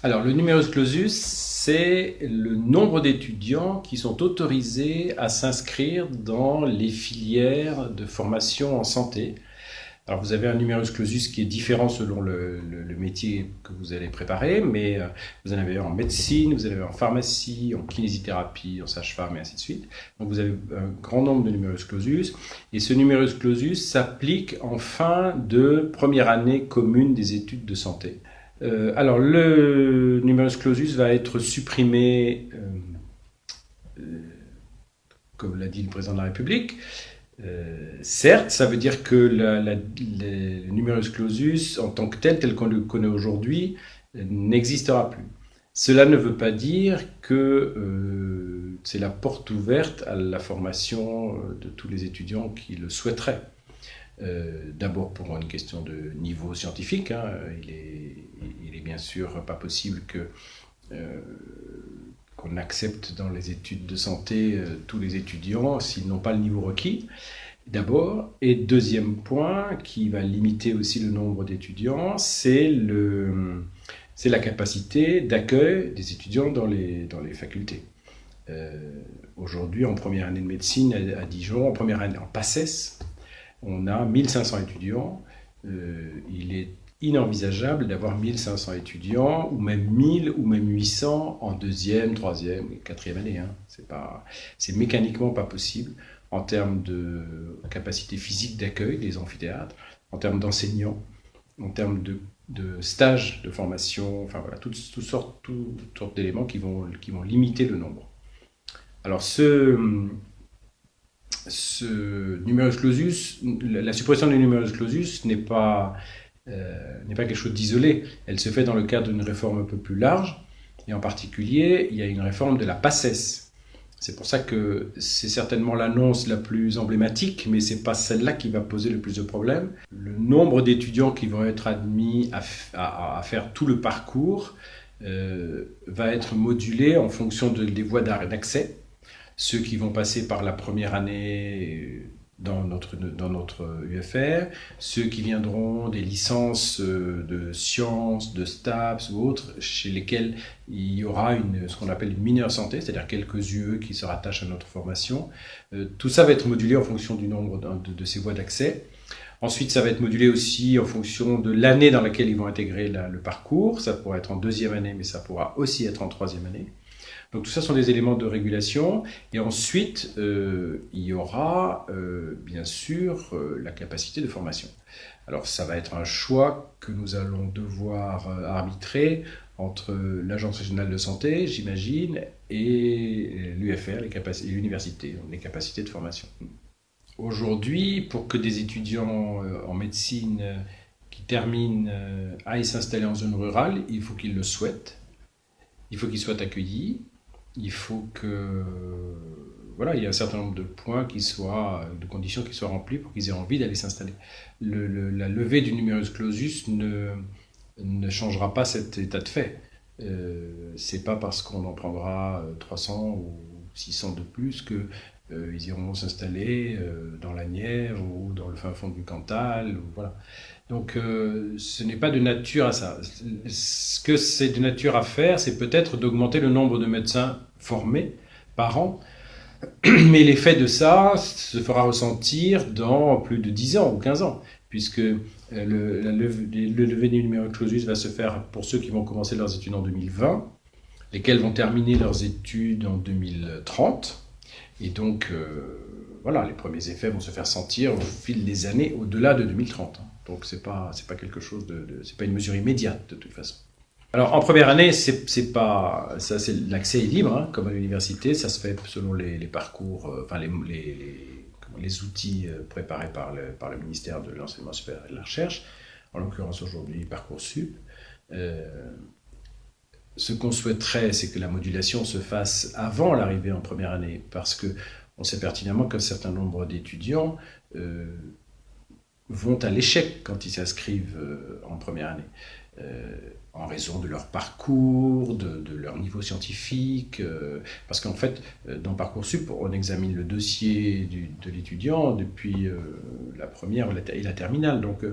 Alors, le numerus clausus, c'est le nombre d'étudiants qui sont autorisés à s'inscrire dans les filières de formation en santé. Alors, vous avez un numerus clausus qui est différent selon le métier que vous allez préparer, mais vous en avez en médecine, vous en avez en pharmacie, en kinésithérapie, en sage-femme et ainsi de suite. Donc, vous avez un grand nombre de numerus clausus, et ce numerus clausus s'applique en fin de première année commune des études de santé. Alors, le numerus clausus va être supprimé, comme l'a dit le président de la République. Certes, ça veut dire que le numerus clausus, en tant que tel qu'on le connaît aujourd'hui, n'existera plus. Cela ne veut pas dire que c'est la porte ouverte à la formation de tous les étudiants qui le souhaiteraient. D'abord pour une question de niveau scientifique, hein, il est bien sûr pas possible qu'on accepte dans les études de santé tous les étudiants s'ils n'ont pas le niveau requis, d'abord. Et deuxième point, qui va limiter aussi le nombre d'étudiants, c'est la capacité d'accueil des étudiants dans les facultés. Aujourd'hui, en première année de médecine à Dijon, en première année en PACES, on a 1500 étudiants. Il est inenvisageable d'avoir 1500 étudiants, ou même 1000, ou même 800 en deuxième, troisième et quatrième année. Hein. C'est mécaniquement pas possible en termes de capacité physique d'accueil des amphithéâtres, en termes d'enseignants, en termes de stages de formation, enfin voilà, toutes sortes d'éléments qui vont limiter le nombre. Alors ce numerus clausus, la suppression du numerus clausus n'est pas quelque chose d'isolé. Elle se fait dans le cadre d'une réforme un peu plus large, et en particulier, il y a une réforme de la PACES. C'est pour ça que c'est certainement l'annonce la plus emblématique, mais ce n'est pas celle-là qui va poser le plus de problèmes. Le nombre d'étudiants qui vont être admis à faire tout le parcours va être modulé en fonction des voies d'accès. Ceux qui vont passer par la première année dans notre UFR, ceux qui viendront des licences de sciences, de STAPS ou autres, chez lesquels il y aura ce qu'on appelle une mineure santé, c'est-à-dire quelques UE qui se rattachent à notre formation. Tout ça va être modulé en fonction du nombre de ces voies d'accès. Ensuite, ça va être modulé aussi en fonction de l'année dans laquelle ils vont intégrer le parcours. Ça pourra être en deuxième année, mais ça pourra aussi être en troisième année. Donc tout ça sont des éléments de régulation. Et ensuite, il y aura bien sûr la capacité de formation. Alors ça va être un choix que nous allons devoir arbitrer entre l'Agence régionale de santé, j'imagine, et l'UFR, l'université, les capacités de formation. Aujourd'hui, pour que des étudiants en médecine qui terminent aillent s'installer en zone rurale, il faut qu'ils le souhaitent, il faut qu'ils soient accueillis. Il faut que, voilà, il y a un certain nombre de points de conditions qui soient remplies pour qu'ils aient envie d'aller s'installer. La levée du numerus clausus ne changera pas cet état de fait. C'est pas parce qu'on en prendra 300 ou 600 de plus qu'ils iront s'installer dans la Nièvre ou dans le fin fond du Cantal. Voilà. Donc ce n'est pas de nature à ça. Ce que c'est de nature à faire, c'est peut-être d'augmenter le nombre de médecins formés par an, mais l'effet de ça se fera ressentir dans plus de 10 ans ou 15 ans, puisque le lever du numerus clausus va se faire pour ceux qui vont commencer leurs études en 2020, lesquels vont terminer leurs études en 2030, et donc voilà, les premiers effets vont se faire sentir au fil des années au-delà de 2030. Donc c'est pas quelque chose c'est pas une mesure immédiate de toute façon. Alors en première année, l'accès est libre, hein, comme à l'université, ça se fait selon les parcours, enfin les outils préparés par le ministère de l'Enseignement supérieur et de la Recherche, en l'occurrence aujourd'hui Parcoursup. Ce qu'on souhaiterait, c'est que la modulation se fasse avant l'arrivée en première année, parce que on sait pertinemment qu'un certain nombre d'étudiants vont à l'échec quand ils s'inscrivent en première année, en raison de leur parcours, de leur niveau scientifique, parce qu'en fait, dans Parcoursup, on examine le dossier de l'étudiant depuis la première et la terminale, donc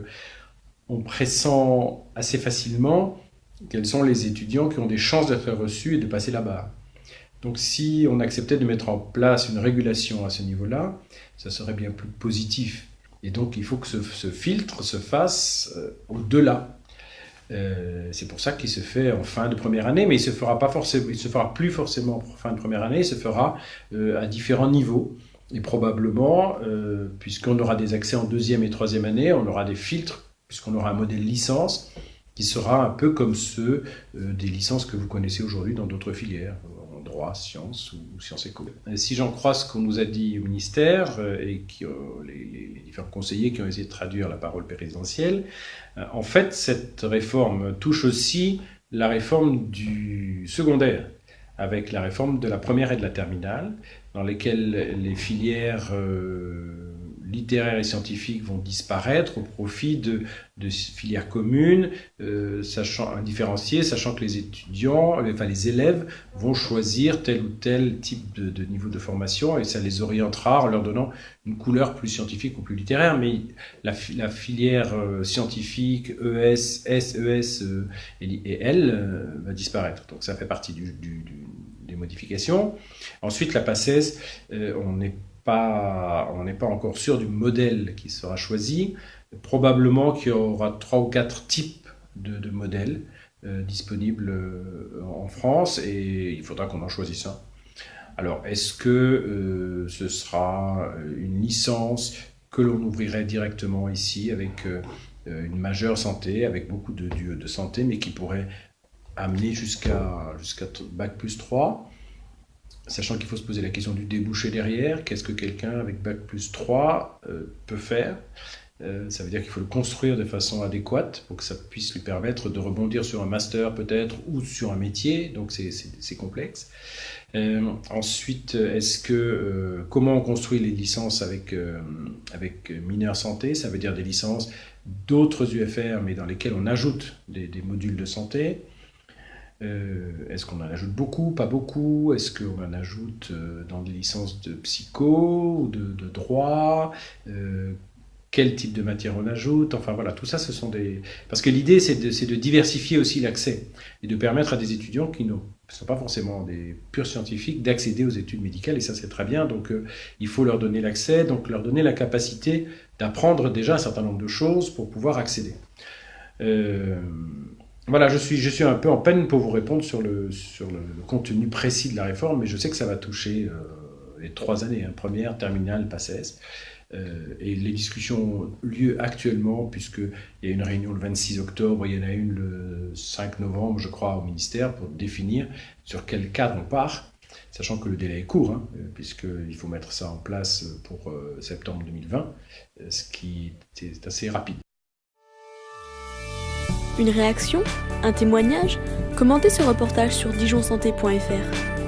on pressent assez facilement quels sont les étudiants qui ont des chances d'être reçus et de passer la barre. Donc si on acceptait de mettre en place une régulation à ce niveau-là, ça serait bien plus positif. Et donc il faut que ce filtre se fasse au-delà. C'est pour ça qu'il se fait en fin de première année, mais il se fera plus forcément en fin de première année, il se fera à différents niveaux. Et probablement, puisqu'on aura des accès en deuxième et troisième année, on aura des filtres, puisqu'on aura un modèle licence qui sera un peu comme ceux des licences que vous connaissez aujourd'hui dans d'autres filières, en droit, sciences ou sciences éco. Si j'en crois ce qu'on nous a dit au ministère et les différents conseillers qui ont essayé de traduire la parole présidentielle, en fait, cette réforme touche aussi la réforme du secondaire, avec la réforme de la première et de la terminale, dans lesquelles les filières littéraires et scientifiques vont disparaître au profit de filières communes, différenciées, sachant que les élèves vont choisir tel ou tel type de niveau de formation et ça les orientera en leur donnant une couleur plus scientifique ou plus littéraire. Mais la filière scientifique, ES, SES et L va disparaître. Donc ça fait partie des modifications. Ensuite, la PACES, on n'est pas encore sûr du modèle qui sera choisi. Probablement qu'il y aura 3 ou 4 types de modèles disponibles en France et il faudra qu'on en choisisse un. Alors, est-ce que ce sera une licence que l'on ouvrirait directement ici avec une majeure santé, avec beaucoup de santé, mais qui pourrait amener jusqu'à Bac plus 3, sachant qu'il faut se poser la question du débouché derrière. Qu'est-ce que quelqu'un avec Bac plus 3 peut faire ? Ça veut dire qu'il faut le construire de façon adéquate pour que ça puisse lui permettre de rebondir sur un master peut-être ou sur un métier, donc c'est complexe. Ensuite, comment on construit les licences avec mineurs santé ? Ça veut dire des licences d'autres UFR mais dans lesquelles on ajoute des modules de santé. Est-ce qu'on en ajoute beaucoup, pas beaucoup ? Est-ce qu'on en ajoute dans des licences de psycho ou de droit ? Quel type de matière on ajoute ? Enfin voilà, tout ça, ce sont des... Parce que l'idée, c'est de diversifier aussi l'accès et de permettre à des étudiants qui ne sont pas forcément des purs scientifiques d'accéder aux études médicales, et ça, c'est très bien. Donc, il faut leur donner l'accès, donc leur donner la capacité d'apprendre déjà un certain nombre de choses pour pouvoir accéder. Voilà, je suis un peu en peine pour vous répondre sur le contenu précis de la réforme, mais je sais que ça va toucher les 3 années, première, terminale, PACES. Et les discussions ont lieu actuellement, puisqu'il y a une réunion le 26 octobre, il y en a une le 5 novembre, je crois, au ministère, pour définir sur quel cadre on part, sachant que le délai est court, puisqu'il faut mettre ça en place pour septembre 2020, ce qui est assez rapide. Une réaction ? Un témoignage ? Commentez ce reportage sur dijonsanté.fr.